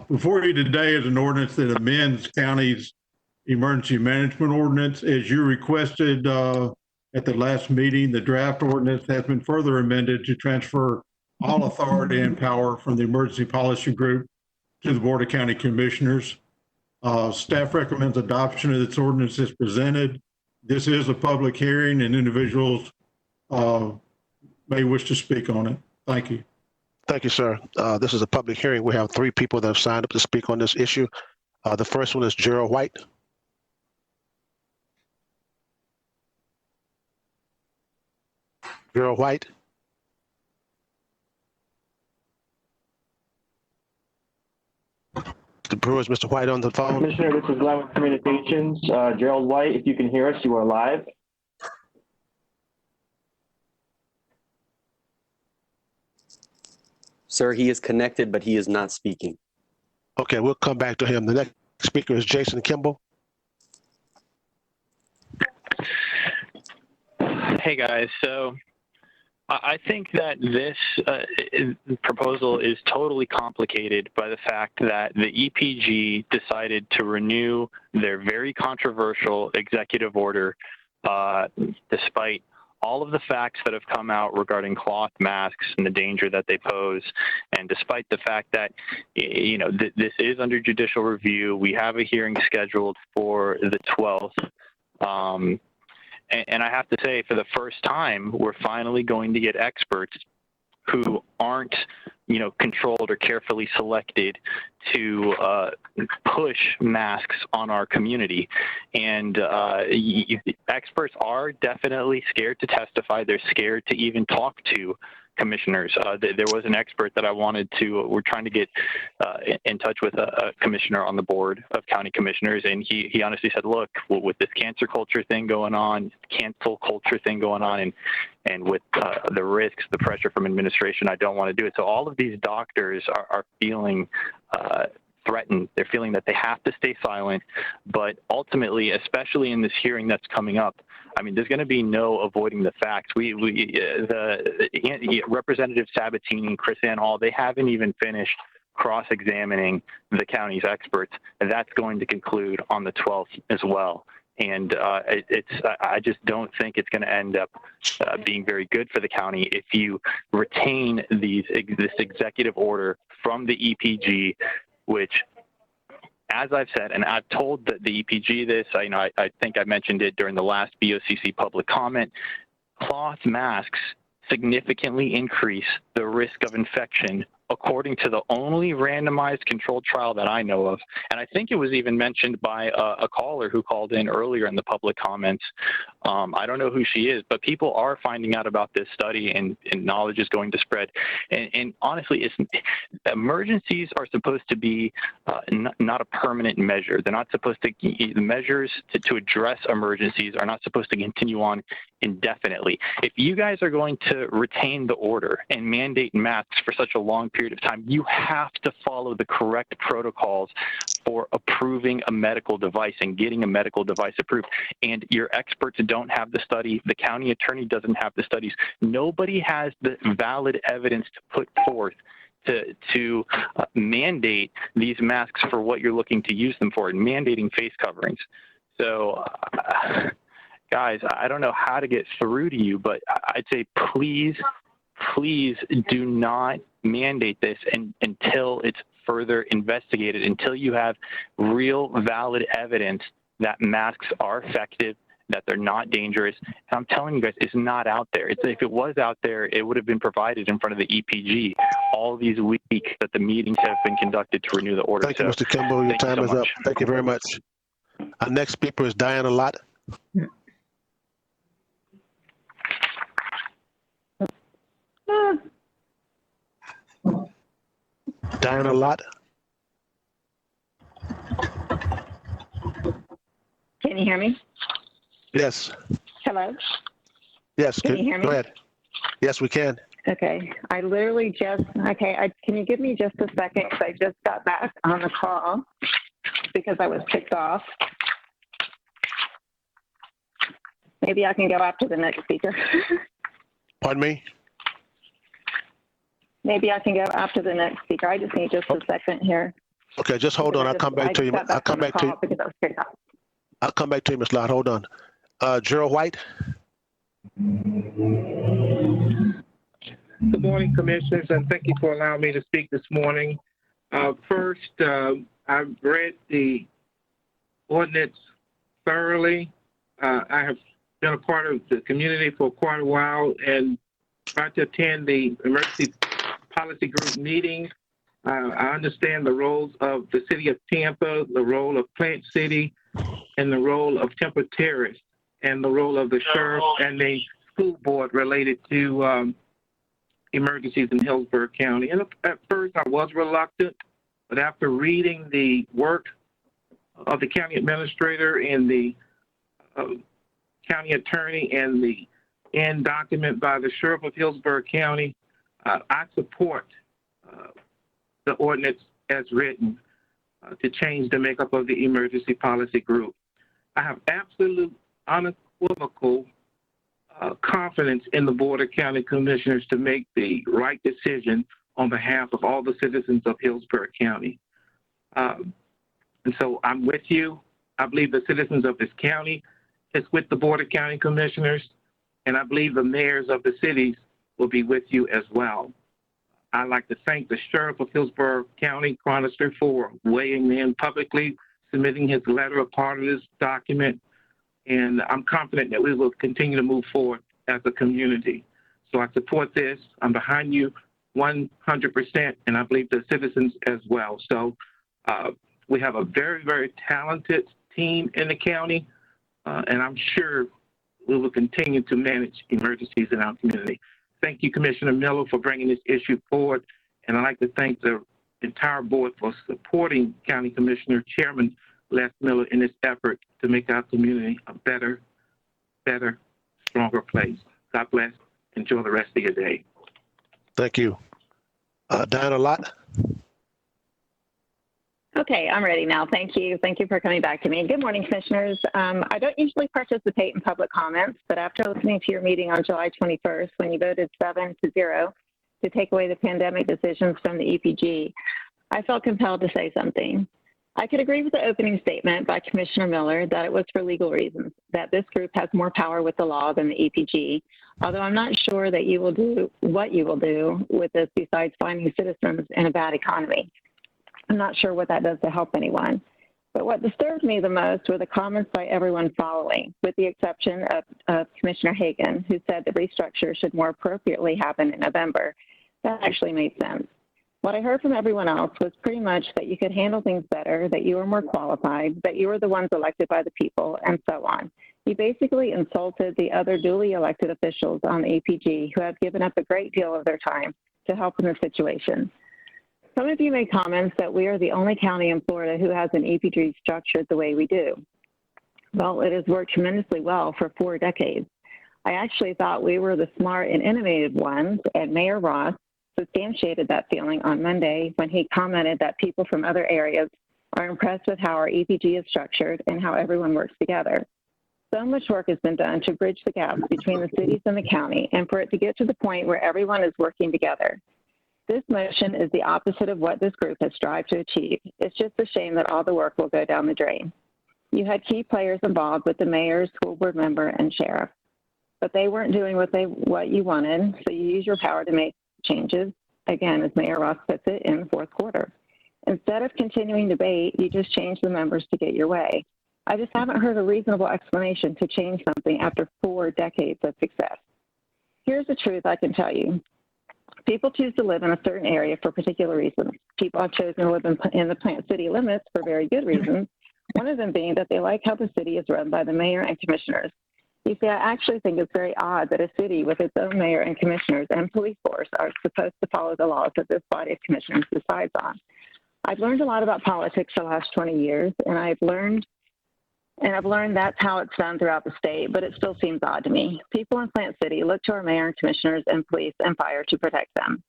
Before you today is an ordinance that amends county's emergency management ordinance. As you requested at the last meeting, the draft ordinance has been further amended to transfer all authority and power from the emergency policy group to the Board of County Commissioners. Staff recommends adoption of this ordinance as presented. This is a public hearing and individuals may wish to speak on it. Thank you. Thank you, sir. This is a public hearing. We have 3 people that have signed up to speak on this issue. The first one is Gerald White. Gerald White. The Brewers, Mr. White on the phone. Commissioner, this is Glenn with Communications. Gerald White, if you can hear us, you are live. Sir, he is connected, but he is not speaking. Okay, we'll come back to him. The next speaker is Jason Kimball. Hey guys, so I think that this proposal is totally complicated by the fact that the EPG decided to renew their very controversial executive order despite all of the facts that have come out regarding cloth masks and the danger that they pose, and despite the fact that, you know, this is under judicial review, we have a hearing scheduled for the 12th. And I have to say, for the first time, we're finally going to get experts who aren't, you know, controlled or carefully selected to push masks on our community. And experts are definitely scared to testify. They're scared to even talk to commissioners. There was an expert that I wanted to, we're trying to get in touch with a commissioner on the board of county commissioners. And he honestly said, look, with this cancer culture thing going on, cancel culture thing going on, and with the risks, the pressure from administration, I don't want to do it. So all of these doctors are feeling threatened. They're feeling that they have to stay silent. But ultimately, especially in this hearing that's coming up, I mean, there's going to be no avoiding the facts. Representative Sabatini and Chris Ann Hall, they haven't even finished cross-examining the county's experts, and that's going to conclude on the 12th as well. And I just don't think it's going to end up being very good for the county if you retain this executive order from the EPG, which, as I've said, and I've told the EPG this, I think I mentioned it during the last BOCC public comment, cloth masks significantly increase the risk of infection according to the only randomized controlled trial that I know of. And I think it was even mentioned by a caller who called in earlier in the public comments. I don't know who she is, but people are finding out about this study, and knowledge is going to spread. And honestly, emergencies are supposed to be not a permanent measure. They're not supposed to, the measures to address emergencies are not supposed to continue on indefinitely. If you guys are going to retain the order and mandate masks for such a long period of time, you have to follow the correct protocols for approving a medical device and getting a medical device approved. And your experts don't have the study. The county attorney doesn't have the studies. Nobody has the valid evidence to put forth to mandate these masks for what you're looking to use them for, and mandating face coverings. So, guys, I don't know how to get through to you, but I'd say please do not mandate this until it's further investigated, until you have real valid evidence that masks are effective, that they're not dangerous. And I'm telling you guys, it's not out there. If it was out there, it would have been provided in front of the EPG all these weeks that the meetings have been conducted to renew the order. Thank you, Mr. Kimball. Your time is up. Thank you very much. Our next speaker is Diana Lott. Diana Lott. Can you hear me? Yes. Hello? Yes. Can you hear me? Go ahead. Yes, we can. Okay. I literally just, can you give me just a second? Because I just got back on the call because I was kicked off. Maybe I can go after the next speaker. Pardon me? Maybe I can go after the next speaker. I just need just a second here. Okay, just hold on. I'll come back to you. I'll come back to you. I'll come back to you, Ms. Lott. Hold on. Gerald White. Good morning, Commissioners, and thank you for allowing me to speak this morning. First, I've read the ordinance thoroughly. I have been a part of the community for quite a while and tried to attend the emergency policy group meetings. I understand the roles of the city of Tampa, the role of Plant City, and the role of Temple Terrace, and the role of the sheriff and the school board related to emergencies in Hillsborough County. And at first I was reluctant, but after reading the work of the county administrator and the county attorney and the end document by the sheriff of Hillsborough County, I support the ordinance as written to change the makeup of the emergency policy group. I have absolute unequivocal confidence in the Board of County Commissioners to make the right decision on behalf of all the citizens of Hillsborough County. And so I'm with you. I believe the citizens of this county is with the Board of County Commissioners, and I believe the mayors of the cities will be with you as well. I'd like to thank the sheriff of Hillsborough County, Chronister, for weighing in publicly, submitting his letter, a part of this document, and I'm confident that we will continue to move forward as a community. So I support this. I'm behind you 100%, and I believe the citizens as well. So we have a very, very talented team in the county, and I'm sure we will continue to manage emergencies in our community. Thank you, Commissioner Miller, for bringing this issue forward, and I'd like to thank the entire board for supporting County Commissioner Chairman Les Miller in this effort to make our community a better, stronger place. God bless. Enjoy the rest of your day. Thank you. Diana Lott. Okay, I'm ready now. Thank you. Thank you for coming back to me. Good morning, Commissioners. I don't usually participate in public comments, but after listening to your meeting on July 21st, when you voted 7-0 to take away the pandemic decisions from the EPG, I felt compelled to say something. I could agree with the opening statement by Commissioner Miller that it was for legal reasons, that this group has more power with the law than the EPG, although I'm not sure that you will do what you will do with this besides finding citizens in a bad economy. I'm not sure what that does to help anyone. But what disturbed me the most were the comments by everyone following, with the exception of Commissioner Hagan, who said the restructure should more appropriately happen in November. That actually made sense. What I heard from everyone else was pretty much that you could handle things better, that you were more qualified, that you were the ones elected by the people, and so on. He basically insulted the other duly elected officials on the EPG who have given up a great deal of their time to help in the situation. Some of you made comments that we are the only county in Florida who has an EPG structured the way we do. Well, it has worked tremendously well for 4 decades. I actually thought we were the smart and innovative ones, and Mayor Ross substantiated that feeling on Monday when he commented that people from other areas are impressed with how our EPG is structured and how everyone works together. So much work has been done to bridge the gaps between the cities and the county and for it to get to the point where everyone is working together. This motion is the opposite of what this group has strived to achieve. It's just a shame that all the work will go down the drain. You had key players involved with the mayor, school board member, and sheriff, but they weren't doing what you wanted, so you use your power to make changes, again, as Mayor Ross puts it, in the fourth quarter. Instead of continuing debate, you just change the members to get your way. I just haven't heard a reasonable explanation to change something after 4 decades of success. Here's the truth I can tell you. People choose to live in a certain area for particular reasons. People have chosen to live in the Plant City limits for very good reasons, one of them being that they like how the city is run by the mayor and commissioners. You see, I actually think it's very odd that a city with its own mayor and commissioners and police force are supposed to follow the laws that this body of commissioners decides on. I've learned a lot about politics the last 20 years, and I've learned that's how it's done throughout the state, but it still seems odd to me. People in Plant City look to our mayor and commissioners and police and fire to protect them.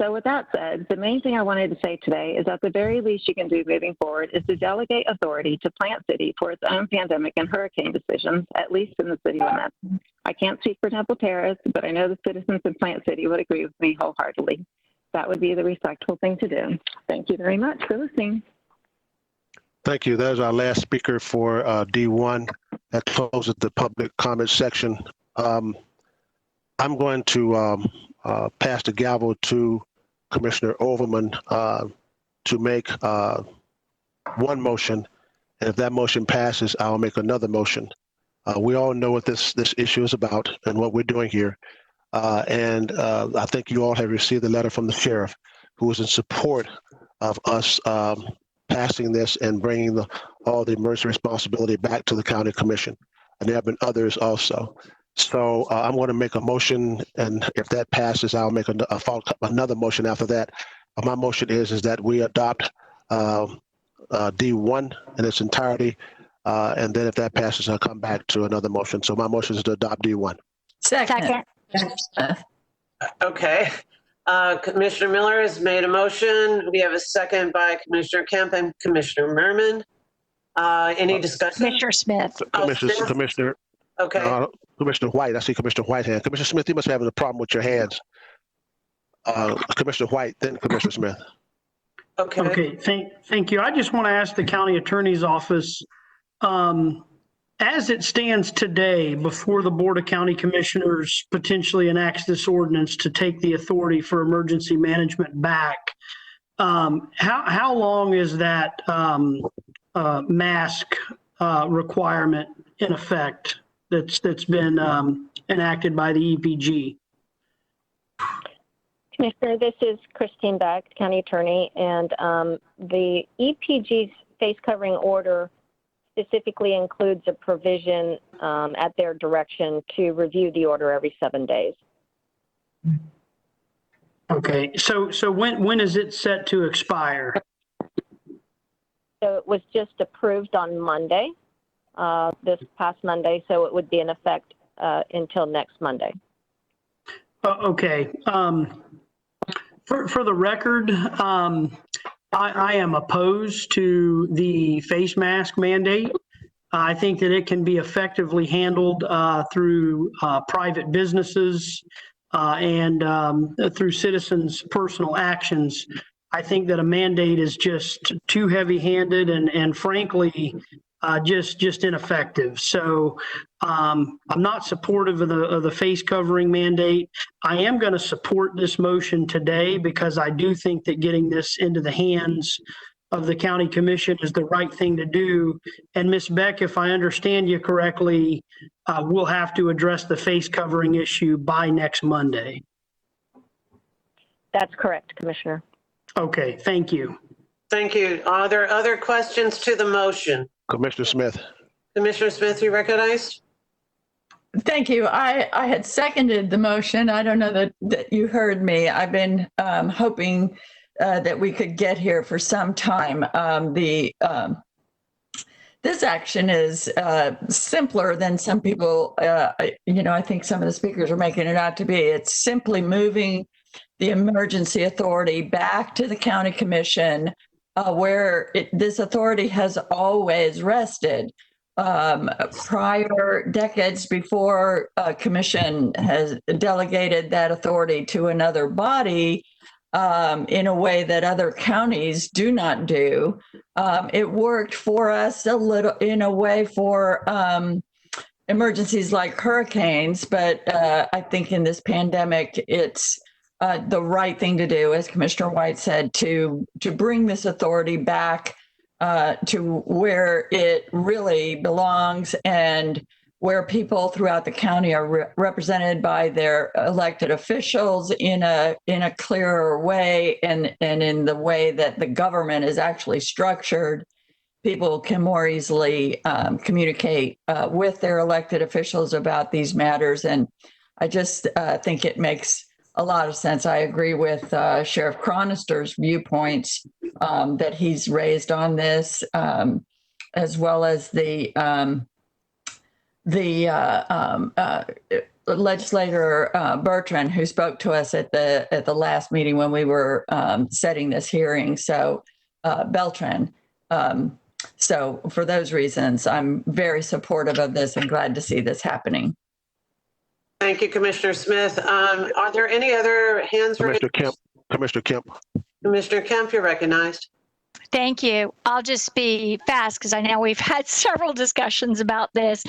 So with that said, the main thing I wanted to say today is that the very least you can do moving forward is to delegate authority to Plant City for its own pandemic and hurricane decisions, at least in the city limits. I can't speak for Temple Terrace, but I know the citizens in Plant City would agree with me wholeheartedly. that would be the respectful thing to do. Thank you very much for listening. Thank you. There's our last speaker for D1. That closes the public comment section. I'm going to pass the gavel to Commissioner Overman to make one motion. And if that motion passes, I'll make another motion. We all know what this issue is about and what we're doing here. And I think you all have received a letter from the sheriff who is in support of us passing this and bringing all the emergency responsibility back to the county commission. And there have been others also. So I'm going to make a motion, and if that passes, I'll make another motion after that. My motion is that we adopt D1 in its entirety, and then if that passes, I'll come back to another motion. So my motion is to adopt D1. Second. Okay. Commissioner Miller has made a motion. We have a second by Commissioner Kemp and Commissioner Merman. Any discussion? Commissioner Smith. Commissioner. Okay. Commissioner White. I see Commissioner White hand. Commissioner Smith, you must be having a problem with your hands. Commissioner White, then Commissioner Smith. Okay. Okay, thank you. I just want to ask the county attorney's office, as it stands today, before the Board of County Commissioners potentially enacts this ordinance to take the authority for emergency management back, how long is that mask requirement in effect that's been enacted by the EPG? Commissioner, this is Christine Beck, County Attorney, and the EPG's face covering order specifically includes a provision at their direction to review the order every 7 days. Okay, so when is it set to expire? So it was just approved on Monday, this past Monday, so it would be in effect until next Monday. Okay. For the record, I am opposed to the face mask mandate. I think that it can be effectively handled through private businesses and through citizens' personal actions. I think that a mandate is just too heavy-handed and frankly, just ineffective. So I'm not supportive of the face covering mandate. I am going to support this motion today because I do think that getting this into the hands of the county commission is the right thing to do. And Ms. Beck, if I understand you correctly, we'll have to address the face covering issue by next Monday. That's correct, Commissioner. Okay, thank you. Thank you. Are there other questions to the motion? Commissioner Smith. Commissioner Smith, you recognized? Thank you. I had seconded the motion. I don't know that you heard me. I've been hoping that we could get here for some time. This action is simpler than some people, I think some of the speakers are making it out to be. It's simply moving the emergency authority back to the county commission where this authority has always rested. Prior decades before commission has delegated that authority to another body in a way that other counties do not do. It worked for us a little in a way for emergencies like hurricanes, but I think in this pandemic, it's the right thing to do, as Commissioner White said, to bring this authority back to where it really belongs and where people throughout the county are represented by their elected officials in a clearer way and in the way that the government is actually structured. People can more easily communicate with their elected officials about these matters. And I just think it makes a lot of sense. I agree with Sheriff Cronister's viewpoints that he's raised on this, as well as the legislator Bertrand, who spoke to us at the last meeting when we were setting this hearing. So Beltran. So for those reasons, I'm very supportive of this and glad to see this happening. Thank you, Commissioner Smith. Are there any other hands raised? Commissioner Kemp. Commissioner Kemp. Commissioner Kemp, you're recognized. Thank you. I'll just be fast because I know we've had several discussions about this.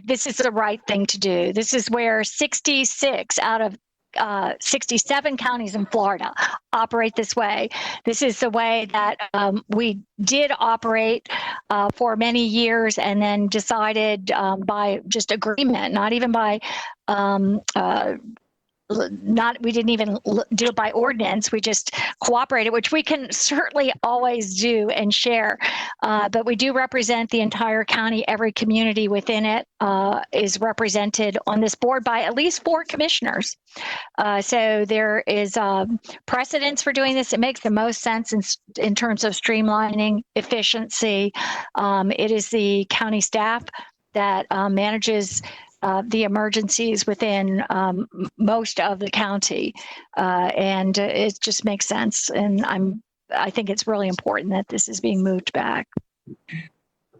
This is the right thing to do. This is where 66 out of 67 counties in Florida operate this way. This is the way that we did operate for many years and then decided by just agreement, not even by we didn't even do it by ordinance. We just cooperated, which we can certainly always do and share. But we do represent the entire county. Every community within it is represented on this board by at least 4 commissioners. So there is precedence for doing this. It makes the most sense in terms of streamlining efficiency. It is the county staff that manages the emergencies within most of the county, and it just makes sense. And I think it's really important that this is being moved back.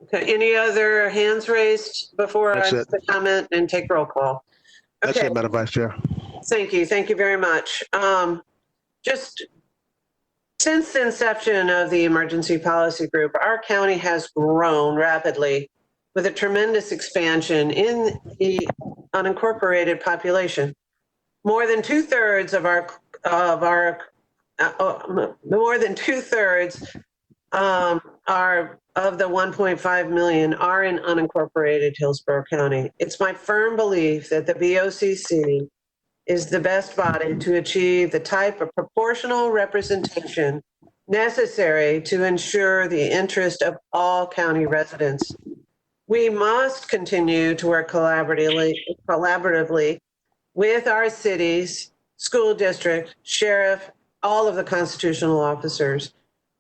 Okay. Any other hands raised before That's I it. comment and take roll call? That's Okay. it, Madam Vice Chair. Thank you. Thank you very much. Just since the inception of the Emergency Policy Group, our county has grown rapidly with a tremendous expansion in the unincorporated population. More than 2/3 of our more than 2/3 are of the 1.5 million are in unincorporated Hillsborough County. It's my firm belief that the BOCC is the best body to achieve the type of proportional representation necessary to ensure the interest of all county residents. We must continue to work collaboratively with our cities, school district, sheriff, all of the constitutional officers.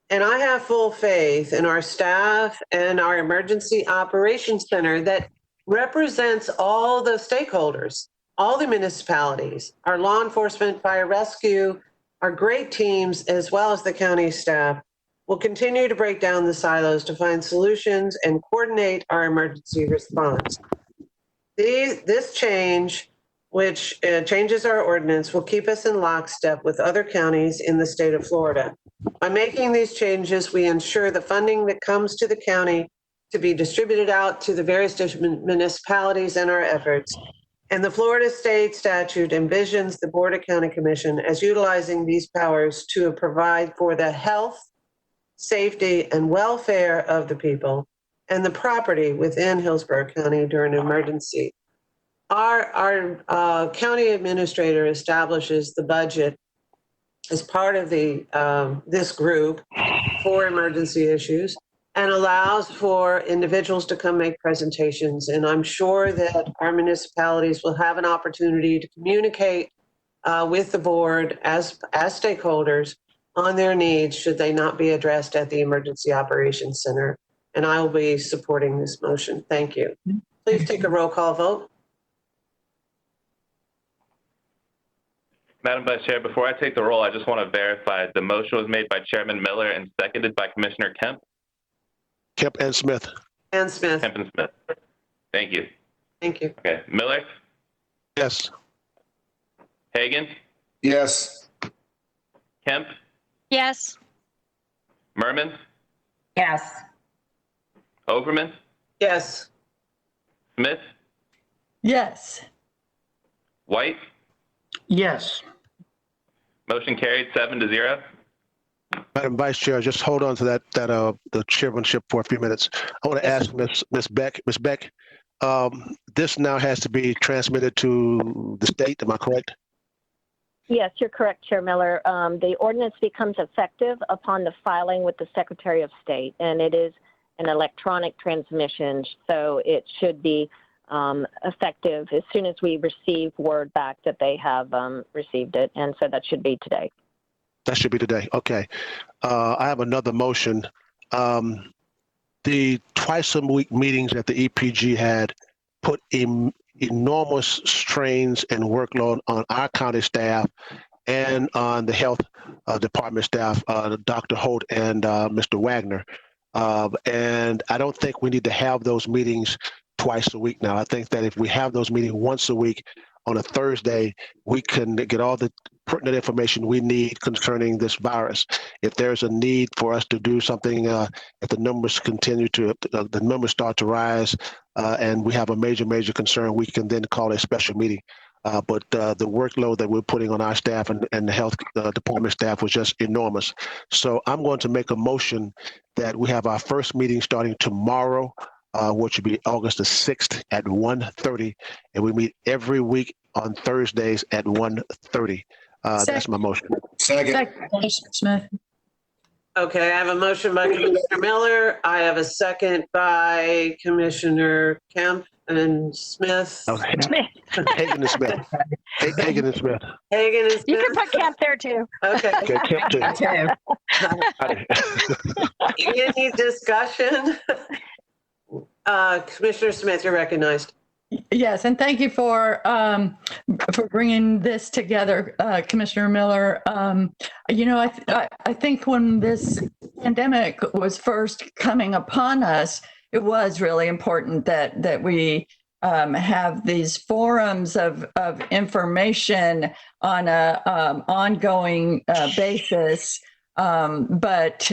And I have full faith in our staff and our Emergency Operations Center that represents all the stakeholders, all the municipalities, our law enforcement, fire rescue, our great teams, as well as the county staff. We'll continue to break down the silos to find solutions and coordinate our emergency response. This change, which changes our ordinance, will keep us in lockstep with other counties in the state of Florida. By making these changes, we ensure the funding that comes to the county to be distributed out to the various municipalities in our efforts. And the Florida state statute envisions the Board of County Commission as utilizing these powers to provide for the health, safety, and welfare of the people and the property within Hillsborough County during an emergency. Our county administrator establishes the budget as part of this group for emergency issues and allows for individuals to come make presentations. And I'm sure that our municipalities will have an opportunity to communicate with the board as stakeholders on their needs should they not be addressed at the Emergency Operations Center. And I will be supporting this motion. Thank you. Please take a roll call vote. Madam Vice Chair, before I take the roll, I just want to verify the motion was made by Chairman Miller and seconded by Commissioner Kemp. Kemp and Smith. And Smith. Kemp and Smith. Thank you. Thank you. Okay. Miller? Yes. Hagan? Yes. Kemp? Yes. Merman? Yes. Overman? Yes. Smith? Yes. White? Yes. Motion carried 7-0. Madam Vice Chair, just hold on to the chairmanship for a few minutes. I want to ask Ms. Beck. Ms. Beck, this now has to be transmitted to the state. Am I correct? Yes, you're correct, Chair Miller. The ordinance becomes effective upon the filing with the Secretary of State, and it is an electronic transmission, so it should be effective as soon as we receive word back that they have received it, and so that should be today. That should be today. Okay. I have another motion. The twice-a-week meetings that the EPG had put enormous strains and workload on our county staff and on the health department staff, Dr. Holt and Mr. Wagner. And I don't think we need to have those meetings twice a week now. I think that if we have those meetings once a week, on a Thursday, we can get all the pertinent information we need concerning this virus. If there's a need for us to do something, if the numbers continue to, the numbers start to rise, and we have a major concern, we can then call a special meeting. But the workload that we're putting on our staff and the health department staff was just enormous. So I'm going to make a motion that we have our first meeting starting tomorrow, which will be August the 6th at 1:30, and we meet every week on Thursdays at 1:30. That's my motion. Second, Commissioner Smith. Okay, I have a motion by Commissioner Miller. I have a second by Commissioner Kemp and Smith. Hagan and Smith. Hagan and Smith. Hagan and Smith. You can put Camp there too. Okay. Okay, Kemp too. Any discussion? Commissioner Smith, you're recognized. Yes, and thank you for bringing this together, Commissioner Miller. You know, I think when this pandemic was first coming upon us, it was really important that we have these forums of information on a ongoing basis. But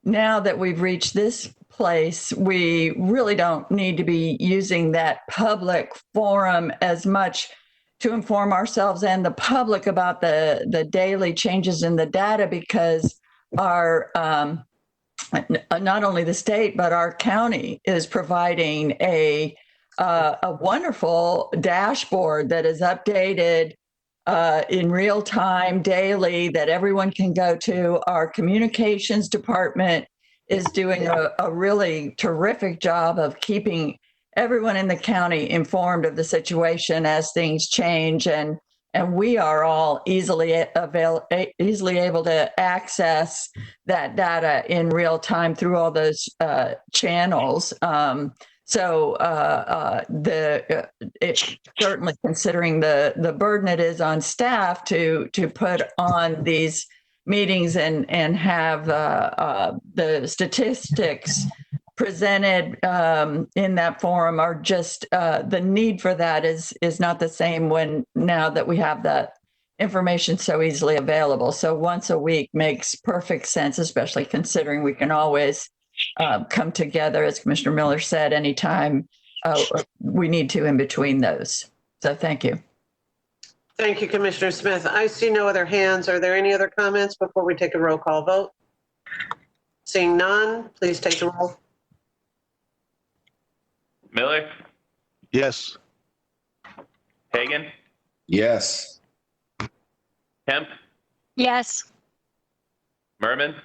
now that we've reached this place, we really don't need to be using that public forum as much to inform ourselves and the public about the daily changes in the data, because our not only the state but our county is providing a wonderful dashboard that is updated in real time daily that everyone can go to. Our communications department is doing a really terrific job of keeping everyone in the county informed of the situation as things change, and we are all easily able to access that data in real time through all those channels. Certainly considering the burden it is on staff to put on these meetings and have the statistics presented in that forum are just the need for that is not the same now that we have that information so easily available. So once a week makes perfect sense, especially considering we can always come together, as Commissioner Miller said, anytime we need to in between those. So thank you. Thank you, Commissioner Smith. I see no other hands. Are there any other comments before we take a roll call vote? Seeing none, please take the roll. Miller, Yes. Hagan, Yes. Kemp, Yes. Merman,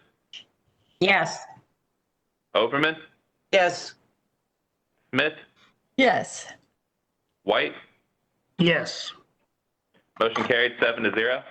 Yes. Overman, Yes. Smith, Yes. White. Yes. Motion carried 7-0.